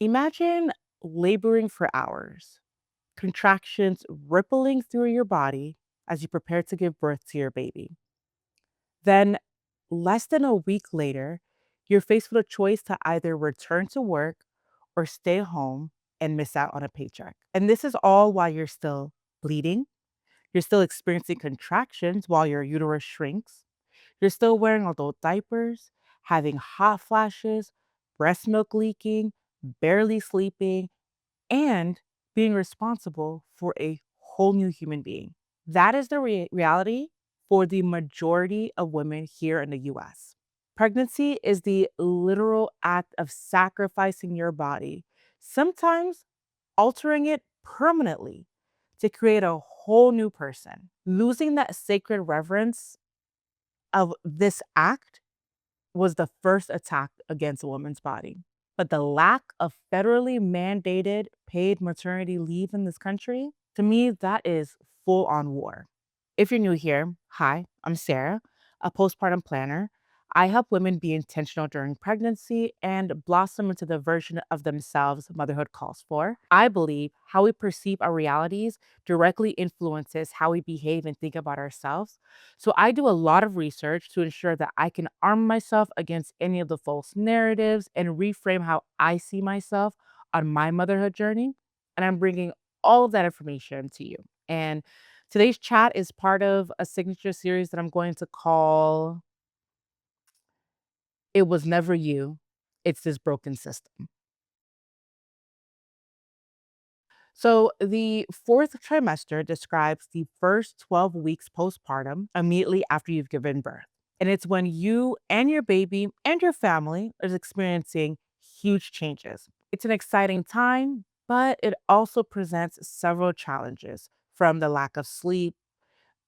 Imagine laboring for hours, contractions rippling through your body as you prepare to give birth to your baby. Then, less than a week later, you're faced with a choice to either return to work or stay home and miss out on a paycheck. And this is all while you're still bleeding, you're still experiencing contractions while your uterus shrinks, you're still wearing adult diapers, having hot flashes, breast milk leaking, barely sleeping, and being responsible for a whole new human being. That is the reality for the majority of women here in the US. Pregnancy is the literal act of sacrificing your body, sometimes altering it permanently to create a whole new person. Losing that sacred reverence of this act was the first attack against a woman's body. But the lack of federally mandated paid maternity leave in this country, to me, that is full on war. If you're new here, hi, I'm Sarah, a postpartum planner. I help women be intentional during pregnancy and blossom into the version of themselves motherhood calls for. I believe how we perceive our realities directly influences how we behave and think about ourselves. So I do a lot of research to ensure that I can arm myself against any of the false narratives and reframe how I see myself on my motherhood journey. And I'm bringing all of that information to you. And today's chat is part of a signature series that I'm going to call It Was Never You, It's This Broken System. So, the fourth trimester describes the first 12 weeks postpartum immediately after you've given birth. And it's when you and your baby and your family is experiencing huge changes. It's an exciting time, but it also presents several challenges from the lack of sleep,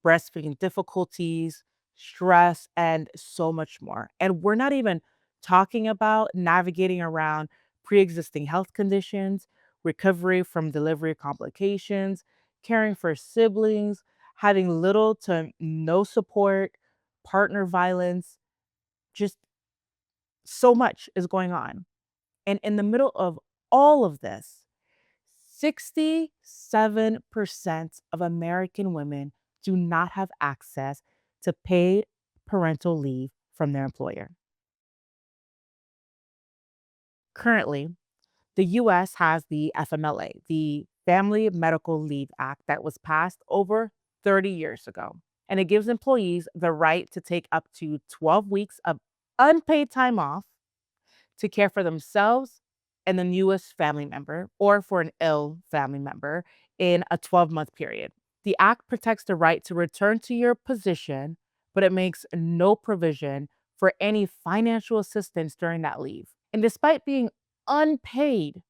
breastfeeding difficulties, stress, and so much more. And we're not even talking about navigating around pre existing health conditions, recovery from delivery complications, caring for siblings, having little to no support, partner violence, just so much is going on. And in the middle of all of this, 67% of American women do not have access to paid parental leave from their employer. Currently, the US has the FMLA, the Family Medical Leave Act, that was passed over 30 years ago. And it gives employees the right to take up to 12 weeks of unpaid time off to care for themselves and the newest family member or for an ill family member in a 12-month period. The act protects the right to return to your position, but it makes no provision for any financial assistance during that leave. And despite being unpaid,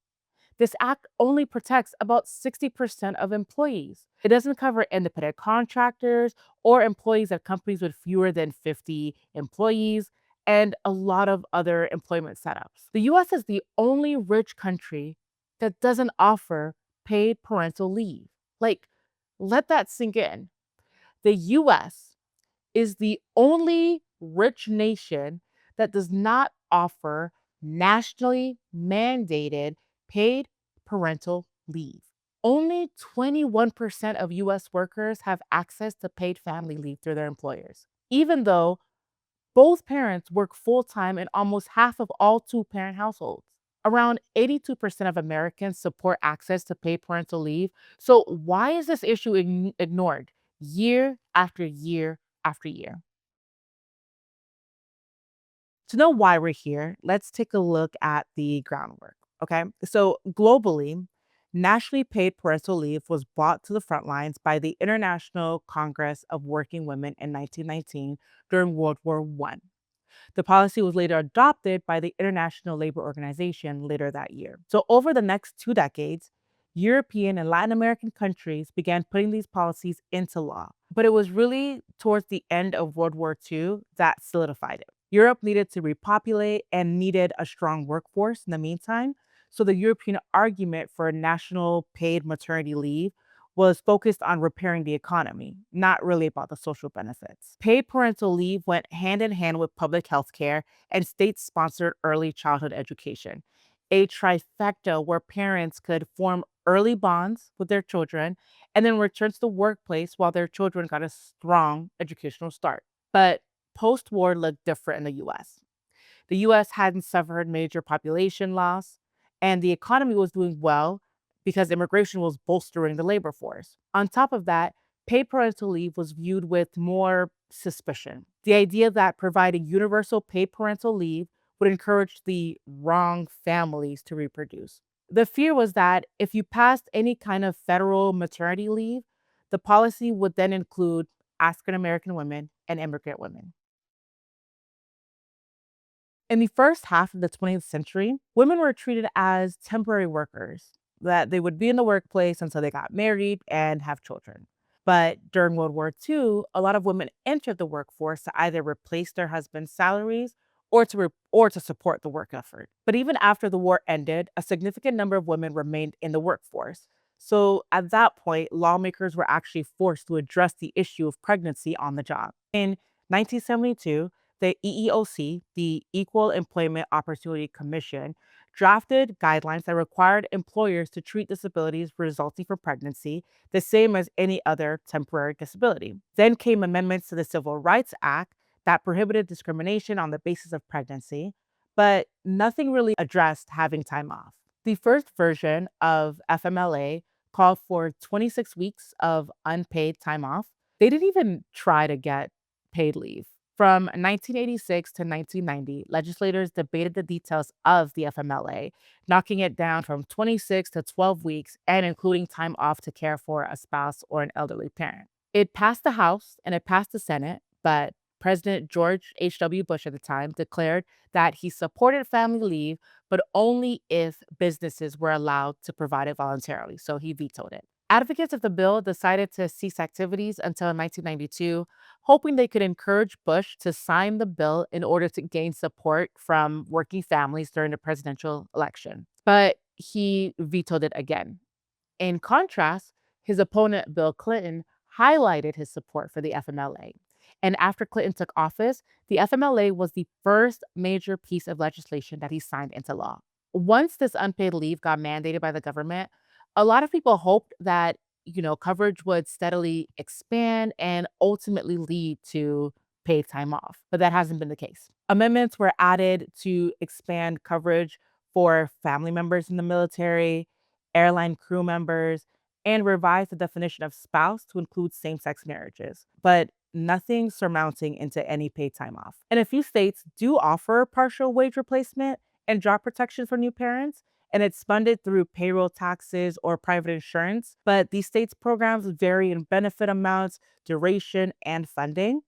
this act only protects about 60% of employees. It doesn't cover independent contractors or employees at companies with fewer than 50 employees and a lot of other employment setups. The US is the only rich country that doesn't offer paid parental leave. Like, let that sink in. The US is the only rich nation that does not offer nationally mandated paid parental leave. Only 21% of US workers have access to paid family leave through their employers, even though both parents work full time in almost half of all two parent households. Around 82% of Americans support access to paid parental leave. So, why is this issue ignored year after year after year? To know why we're here, let's take a look at the groundwork. Okay. So, globally, nationally paid parental leave was brought to the front lines by the International Congress of Working Women in 1919 during World War I. The policy was later adopted by the International Labor Organization later that year. So, over the next 2 decades, European and Latin American countries began putting these policies into law. But it was really towards the end of World War II that solidified it. Europe needed to repopulate and needed a strong workforce in the meantime. So, the European argument for national paid maternity leave was focused on repairing the economy, not really about the social benefits. Paid parental leave went hand in hand with public health care and state sponsored early childhood education. a trifecta where parents could form early bonds with their children and then return to the workplace while their children got a strong educational start. But post war looked different in the US. The US hadn't suffered major population loss, and the economy was doing well because immigration was bolstering the labor force. On top of that, paid parental leave was viewed with more suspicion. The idea that providing universal paid parental leave would encourage the wrong families to reproduce. The fear was that if you passed any kind of federal maternity leave, the policy would then include African American women and immigrant women. In the first half of the 20th century, women were treated as temporary workers, that they would be in the workplace until they got married and have children. But during World War II, a lot of women entered the workforce to either replace their husbands' salaries or to support the work effort. But even after the war ended, a significant number of women remained in the workforce. So at that point, lawmakers were actually forced to address the issue of pregnancy on the job. In 1972, the EEOC, the Equal Employment Opportunity Commission, drafted guidelines that required employers to treat disabilities resulting from pregnancy the same as any other temporary disability. Then came amendments to the Civil Rights Act that prohibited discrimination on the basis of pregnancy, but nothing really addressed having time off. The first version of FMLA called for 26 weeks of unpaid time off. They didn't even try to get paid leave. From 1986 to 1990, legislators debated the details of the FMLA, knocking it down from 26 to 12 weeks and including time off to care for a spouse or an elderly parent. It passed the House and it passed the Senate, but President George H.W. Bush at the time declared that he supported family leave, but only if businesses were allowed to provide it voluntarily. So he vetoed it. Advocates of the bill decided to cease activities until 1992, hoping they could encourage Bush to sign the bill in order to gain support from working families during the presidential election. But he vetoed it again. In contrast, his opponent, Bill Clinton, highlighted his support for the FMLA. And after Clinton took office, the FMLA was the first major piece of legislation that he signed into law. Once this unpaid leave got mandated by the government, a lot of people hoped that, coverage would steadily expand and ultimately lead to paid time off. But that hasn't been the case. Amendments were added to expand coverage for family members in the military, airline crew members, and revised the definition of spouse to include same sex marriages, but nothing surmounting into any paid time off. And a few states do offer partial wage replacement and job protection for new parents, and it's funded through payroll taxes or private insurance. But these states' programs vary in benefit amounts, duration, and funding.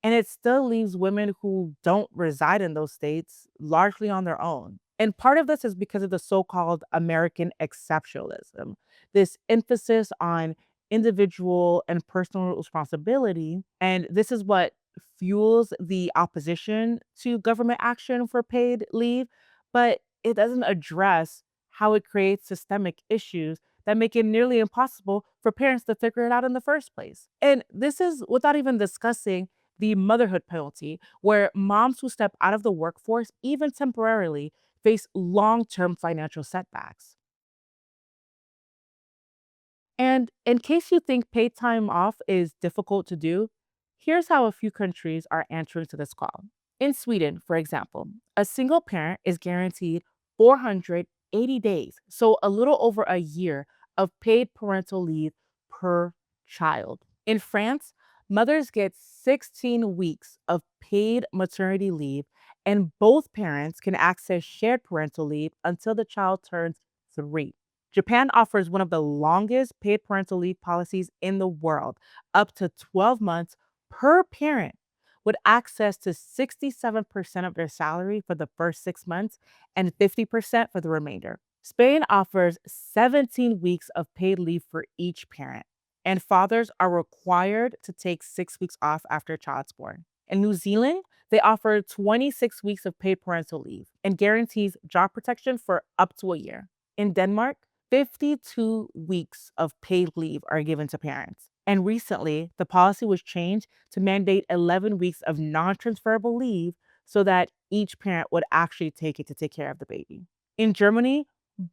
And it still leaves women who don't reside in those states largely on their own. And part of this is because of the so called American exceptionalism, this emphasis on individual and personal responsibility. And this is what fuels the opposition to government action for paid leave, but it doesn't address how it creates systemic issues that make it nearly impossible for parents to figure it out in the first place. And this is without even discussing the motherhood penalty, where moms who step out of the workforce, even temporarily, face long term financial setbacks. And in case you think paid time off is difficult to do, here's how a few countries are answering to this call. In Sweden, for example, a single parent is guaranteed 480 days, so a little over a year of paid parental leave per child. In France, mothers get 16 weeks of paid maternity leave, and both parents can access shared parental leave until the child turns 3. Japan offers one of the longest paid parental leave policies in the world, up to 12 months per parent, with access to 67% of their salary for the first 6 months and 50% for the remainder. Spain offers 17 weeks of paid leave for each parent, and fathers are required to take 6 weeks off after a child's born. In New Zealand, they offer 26 weeks of paid parental leave and guarantees job protection for up to a year. In Denmark, 52 weeks of paid leave are given to parents. And recently, the policy was changed to mandate 11 weeks of non transferable leave so that each parent would actually take it to take care of the baby. In Germany,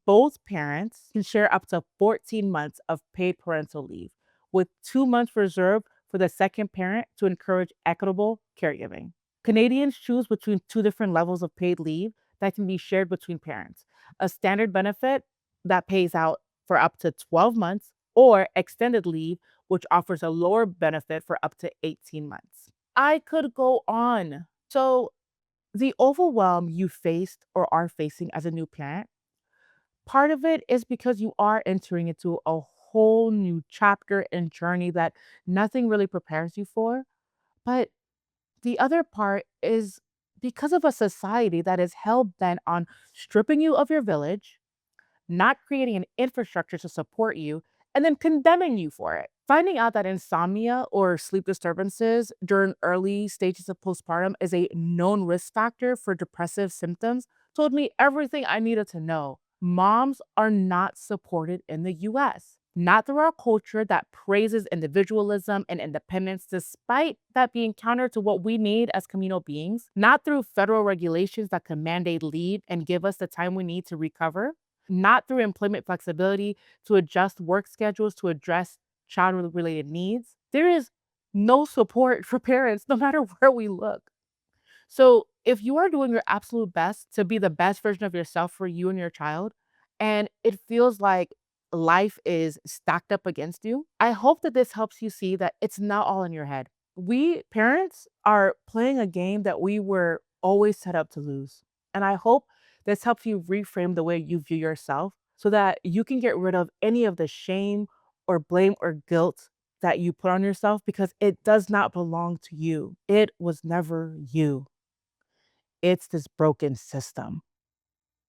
both parents can share up to 14 months of paid parental leave, with 2 months reserved for the second parent to encourage equitable caregiving. Canadians choose between two different levels of paid leave that can be shared between parents: a standard benefit that pays out for up to 12 months, or extended leave, which offers a lower benefit for up to 18 months. I could go on. So, the overwhelm you faced or are facing as a new parent, part of it is because you are entering into a whole new chapter and journey that nothing really prepares you for. But the other part is because of a society that is hell bent on stripping you of your village, not creating an infrastructure to support you, and then condemning you for it. Finding out that insomnia or sleep disturbances during early stages of postpartum is a known risk factor for depressive symptoms told me everything I needed to know. Moms are not supported in the US, not through our culture that praises individualism and independence, despite that being counter to what we need as communal beings, not through federal regulations that can mandate leave and give us the time we need to recover, not through employment flexibility to adjust work schedules to address child related needs. There is no support for parents, no matter where we look. So, if you are doing your absolute best to be the best version of yourself for you and your child, and it feels like life is stacked up against you, I hope that this helps you see that it's not all in your head. We parents are playing a game that we were always set up to lose. And I hope this helps you reframe the way you view yourself so that you can get rid of any of the shame or blame or guilt that you put on yourself because it does not belong to you. It was never you. It's this broken system.